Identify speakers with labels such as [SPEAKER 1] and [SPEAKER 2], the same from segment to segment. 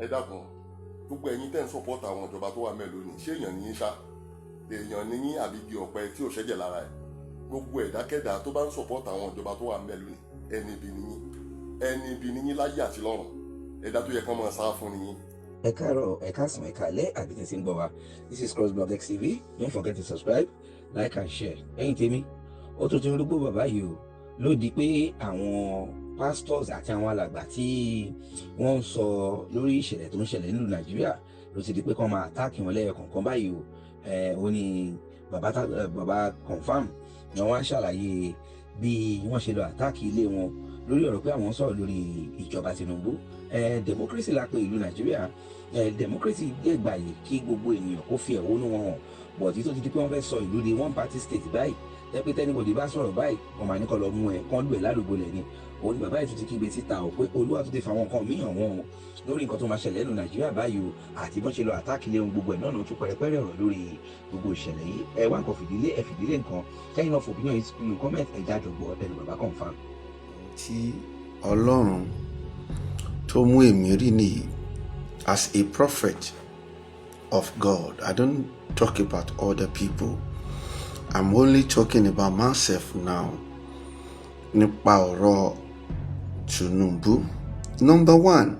[SPEAKER 1] ẹ dákun gbogbo ẹ̀yin tẹ́ ń support àwọn ìjọba tó wà mẹ́ lónìí ṣé èèyàn ní yín ṣá èèyàn ní yín àbí igi ọ̀pẹ tí ò ṣẹ́jẹ̀ lára ẹ̀ gbogbo ẹ̀dákẹ́dà tó bá ń support àwọn ìjọba tó wà mẹ́ lónìí ẹni ibi ní yín láyé àti lọ́run ẹ̀dá tó yẹ kán máa sá fún ni yín.
[SPEAKER 2] Ẹ káàárọ̀, ẹ káàsán, ẹ káalẹ́ àbí tẹ̀sí ń gbọ́ wa. This is CrossBlogXTV. Don't forget to subscribe, like and share. Ẹ̀yin tèmi, ó tún ti ń rúgbó bàbá yìí o ló di pé àwọn pastors àti àwọn alàgbà tí wọ́n ń sọ lórí ìṣẹ̀lẹ̀ tó ń ṣẹlẹ̀ nílùú Nàìjíríà ló ti di pé kán máa attack wọn lẹ́yọ kọ̀ọ̀kan báyìí o. Ó ní bàbá Confifrm ni wọ́n á ṣàlàyé bí wọ́n ṣe lọ attack ilé wọn lórí ọ̀rọ̀ pé àwọn sọ̀rọ̀ lórí ìjọba Tinubu. Democracy la pé ìlú Nàìjíríà, democracy dẹ̀ gbàyè kí gbogbo ènìyàn kó fi ẹ̀hónú wọn hàn, bọ̀dí tó ti di pé wọ́n fẹ́ sọ ìlú di one party state báyìí tẹ́pẹ́ tẹ́nibọ̀dì bá sọ̀rọ̀ báyìí wọ́n máa ní kọ́ lọ mú ẹ kán lù ẹ̀ ládùúgbò lẹ̀ ni. Òun ni bàbá yìí tún ti kígbe síta ò pé Olúwa tó ti fa àwọn nǹkan míì hàn wọ́n o lórí nǹkan tó máa ṣẹlẹ̀ nínú Nàìjíríà báyìí o àti bọ́n ṣe lọ àtáàkì lé ohun gbogbo ẹ̀ náà ló tún pẹ̀rẹ̀pẹ̀rẹ̀ ọ̀rọ̀ lórí gbogbo ìṣẹ̀lẹ̀ yìí. Ẹ wá nǹkan fìdílé nǹkan kẹ́yìn náà fòbíyàn inú comment ẹ̀já jọ̀gbọ̀ ẹnu bàbá Confifrm.
[SPEAKER 3] Tí Ọlọ́run tó mú èmi rí nìyí as a prophet of God. I don't talk about other people. I'm only talking about myself now. Nípa ọ̀rọ̀ Tinubu. Number one,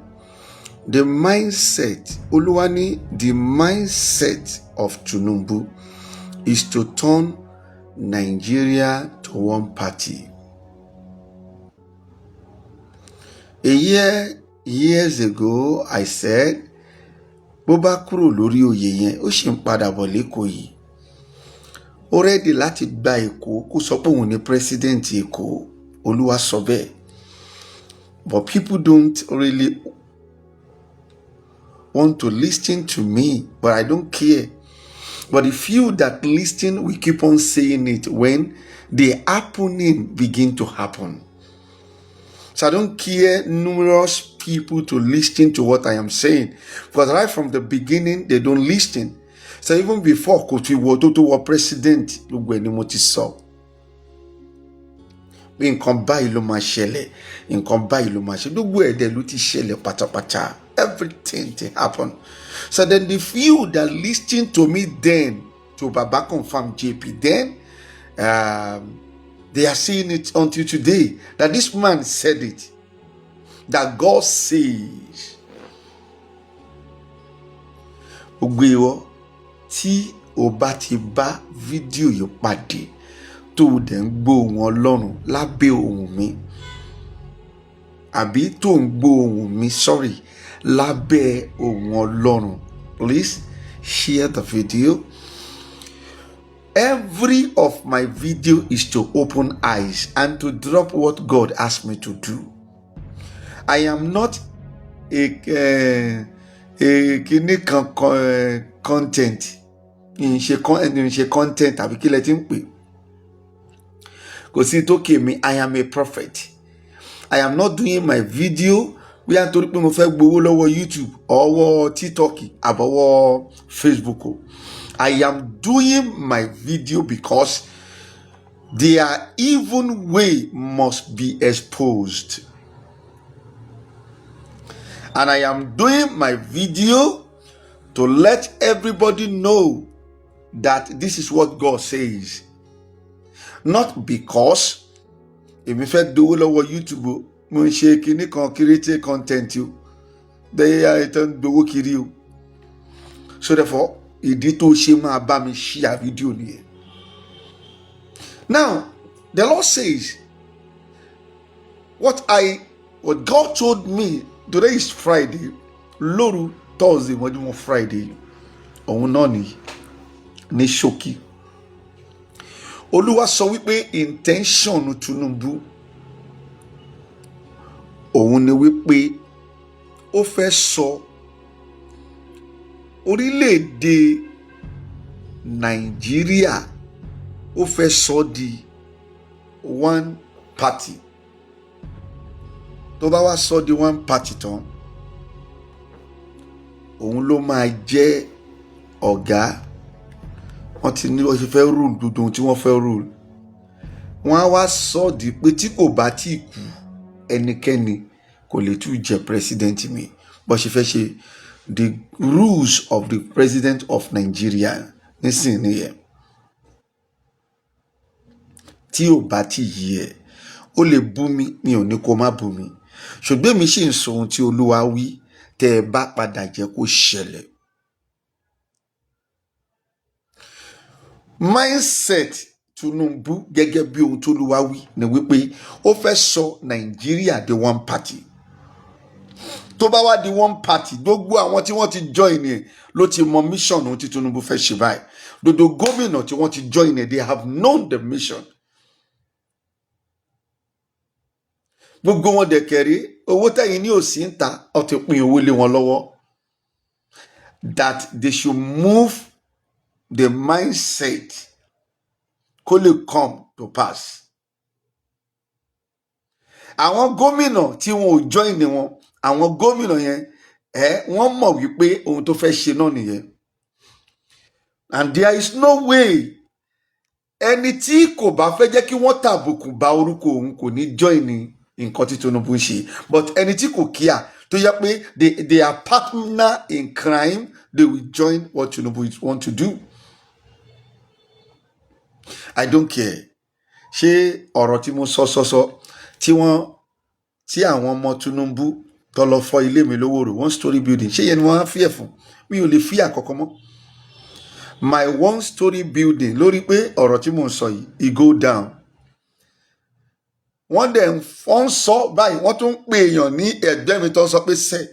[SPEAKER 3] the mindset, Olúwa ní the mindset of Tinubu is to turn Nigeria to one party. Years ago, I said, bó bá kúrò lórí oyè yẹn, ó ṣì ń padà bọ̀ lÉkòó yìí. Ó rẹ́dì láti gba Èkó kó sọ pé òun ni president Èkó. Olúwa sọ bẹ́ẹ̀. But people don't really want to listen to me, but I don't care. But the few that listen will keep on saying it when the happening begin to happen. So I don't care numerous people to listen to what I am saying, because right from the beginning they don't listen. So even before kò tí wọ tó wọ president, gbogbo ẹni mo ti sọ pé nǹkan báyìí ló máa ṣẹlẹ̀, nǹkan báyìí ló máa ṣe, gbogbo ẹ̀dẹ̀ ló ti ṣẹlẹ̀ pátápátá. Everything to happen. So then the few that listen to me then, to Baba Confifrm JP, then they are seeing it until today that this man said it, that God says. Ogbewo tí o bá ti bá fídíò yìí pàdé tó dẹ̀ ń gbọ́ ohùn Ọlọ́run lábẹ́ ohùn mi, àbí tó ń gbọ́ ohùn mi, sorry, lábẹ́ ohùn Ọlọ́run, please share the video. Every of my video is to open eyes and to drop what God asked me to do. I am not a content. In content àbí kí lẹ ti ń pè. Kò sí tó ké mi, I am a prophet. I am not doing my video bí a torí pé mo fẹ́ gbowó lọ́wọ́ YouTube, ọwọ́ TikTok, àbọ̀wọ́ Facebook. I am doing my video because their evil way must be exposed. And I am doing my video to let everybody know that this is what God says. Not because if you fẹ́ gbowó lọ́wọ́ YouTube, mo ń ṣe kíní kan create content you, they are gbowó kiri o. So therefore, ìdí tó ṣe máa bá mi share video nìyẹn. Now, the Lord says, what God told me, today is Friday, lóru Thursday, mọ́júmọ́ Friday, òun náà ní ṣókí. Olúwa sọ wípé intention Tinubu, òun ni wípé ó fẹ́ sọ orílẹ̀-èdè Nàìjíríà, ó fẹ́ sọ di one party. Tó bá wá sọ di one party tán, òun ló máa jẹ́ ọ̀gá. Wọ́n ti ní wọ́n ṣe fẹ́ rule dúdú tí wọ́n fẹ́ rule. Wọ́n á wá sọ di pé tí kò bá tí kú, ẹnikẹ́ni kò lè tún jẹ president mi. bó ṣe fẹ́ ṣe the rules of the president of Nigeria nísìnyí nìyẹn. Tí ò bá ti yí ẹ ó lè bú mi, mi ò ní kó má bú mi, ṣùgbọ́n mi sì ń sọ ohun tí Olúwa wí, tẹ́ ẹ bá padà jẹ́ kó ṣẹlẹ̀. Mindset Tinubu gẹ́gẹ́ bí ohun tó Olúwa wí ni wípé ó fẹ́ sọ Nàìjíríà di one party. Tó bá wá di one party, gbogbo àwọn tí wọ́n ti join ẹ̀ ló ti mọ mission ohun tí Tinubu fẹ́ ṣe báyìí. Gbogbo gómìnà tí wọ́n ti join ẹ̀, they have known the mission. Gbogbo wọn dẹ̀ kẹ̀rí owó tẹ̀yìn ní òsì ń ta, ó ti pín owó lé wọn lọ́wọ́. That they should move the mindset kó lè come to pass. Àwọn gómìnà tí wọn ò join wọn, àwọn gómìnà yẹn wọ́n mọ̀ wípé ohun tó fẹ́ ṣe náà nìyẹn. And there is no way ẹni tí kò bá fẹ́ jẹ́ kí wọ́n tàbùkù bá orúkọ òun kò ní join ní nǹkan tí Tinubu ń ṣe. But ẹni tí kò kíá tó yẹ pé they are partner in crime, they will join what Tinubu want to do. I don't care. Ṣé ọ̀rọ̀ tí mo sọ tí àwọn ọmọ Tinubu tó lọ fọ́ ilé mi lówó rò, one story building, ṣé yẹn ni wọ́n á fíẹ̀ fún? Mi ò lè fi àkọ́kọ́ mọ́. My one story building lórí pé ọ̀rọ̀ tí mo ń sọ yìí it go down. Wọ́n sọ báyìí, wọ́n tún pè èèyàn ní ẹ̀gbẹ́ mi tó sọ pé sẹ́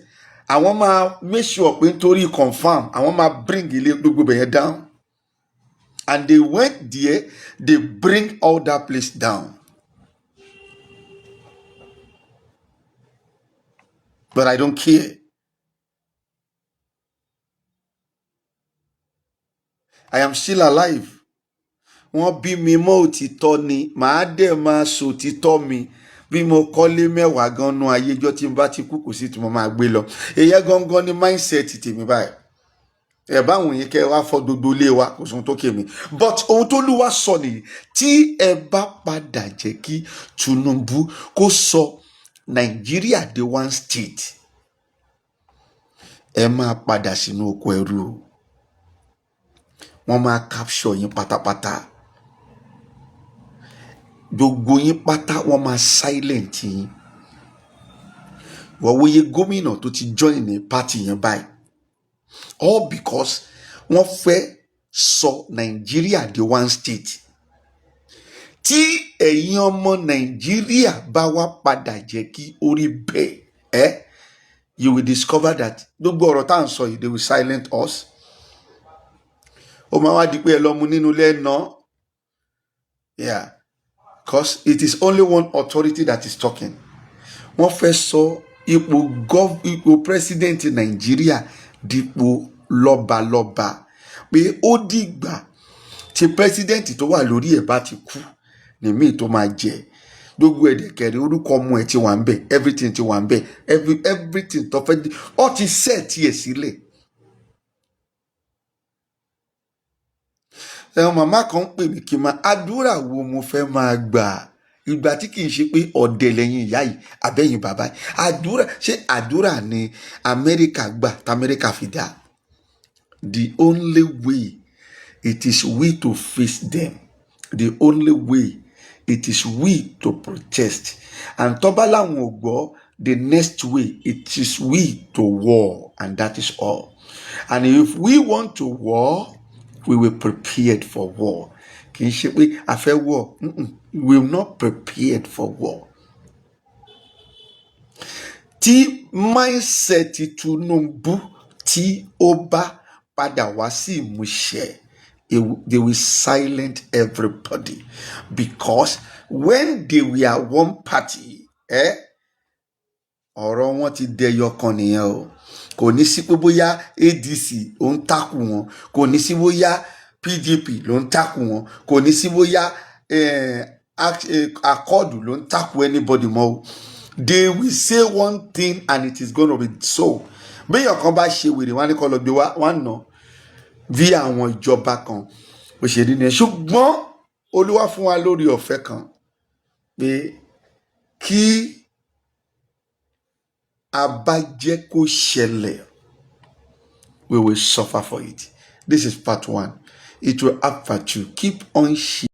[SPEAKER 3] àwọn máa make sure pé nítorí confirm àwọn máa bring ilé gbogbo bẹ̀yẹn down. And they went there, they bring all that place down. But I don't care. I am still alive. Wọ́n bí mi mọ́ òtítọ́ ni, màá dẹ̀ máa sọ òtítọ́ mi. Bí mo kọ́lé mẹ́wàá gan-an ayéjọ́ tí n bá ti kú kò sí tí mo máa gbé lọ. Èyẹ gangan ni mindset tèmi báyìí. Ẹ bá àwọn yẹn kẹ́ wá fọ́ gbogbo ilé wa kò sóhun tó ké mi. But ohun tó Olúwa sọ nìyí, tí ẹ bá padà jẹ́ kí Tinubu kó sọ Nàìjíríà di one state, ẹ máa padà sínú oko ẹrú. Wọ́n máa capture yín pátápátá. Gbogbo yín pátá wọ́n máa silent yín. Wọ́n wòye gómìnà tó ti join ní party yẹn báyìí. All because wọ́n fẹ́ sọ Nàìjíríà di one state. Tí ẹ̀yin ọmọ Nàìjíríà bá wá padà jẹ́ kí orí bẹ́ẹ̀, you will discover that gbogbo ọ̀rọ̀ tá à ń sọ yìí, they will silent us. Ó máa wá di pé ẹ lọ mu nínú ilé náà. Yeah, because it is only one authority that is talking. Wọ́n fẹ́ sọ ipò president Nàìjíríà dípò lọ́balọ́ba, pé ó dìgbà tí president tó wà lórí ẹ̀ bá ti kú ní míì tó máa jẹ. Gbogbo ẹ̀dẹ̀kẹ̀rẹ̀ orúkọ ọmọ ẹ̀ ti wà ń bẹ̀, everything ti wà ń bẹ̀, everything tó fẹ́ ó ti set ẹ̀ sílẹ̀. Ẹ̀wọ̀n màmá kan pè mí kí n máa àdúrà wo mo fẹ́ máa gbà ìgbà tí kì í ṣe pé ọ̀dẹ̀ lẹ́yìn ìyá yìí àbẹ́yìn bàbá yìí. Àdúrà, ṣé àdúrà ni Amẹ́ríkà gbà t'Amẹ́ríkà fi dá? The only way it is we to face them. The only way it is we to protest. And tó bá láwọn ò gbọ́, the next way it is we to war, and that is all. And if we want to war, we will prepared for war. Kì í ṣe pé a fẹ́ war. We will not prepared for war. Tí mindset Tinubu tí ó bá padà wá sí ìmúṣẹ, they will silent everybody. Because when they were one party, ọ̀rọ̀ wọn ti dẹyọ kan nìyẹn o. Kò ní sí pé bóyá ADC ló ń takù wọn, kò ní sí bóyá PDP ló ń takù wọn, kò ní sí bóyá Accord ló ń takù anybody mọ́. They will say one thing and it is gonna be so. Béèyàn kan bá ṣe wèrè wá ní kó lọ gbé wá nà bí àwọn ìjọba kan ó ṣe rí ni. Ṣùgbọ́n Olúwa fún wa lórí ọ̀fẹ́ kan pé kí abájẹ́ kó ṣẹlẹ̀, we will suffer for it. This is part 1. It will have part 2. Keep on sharing.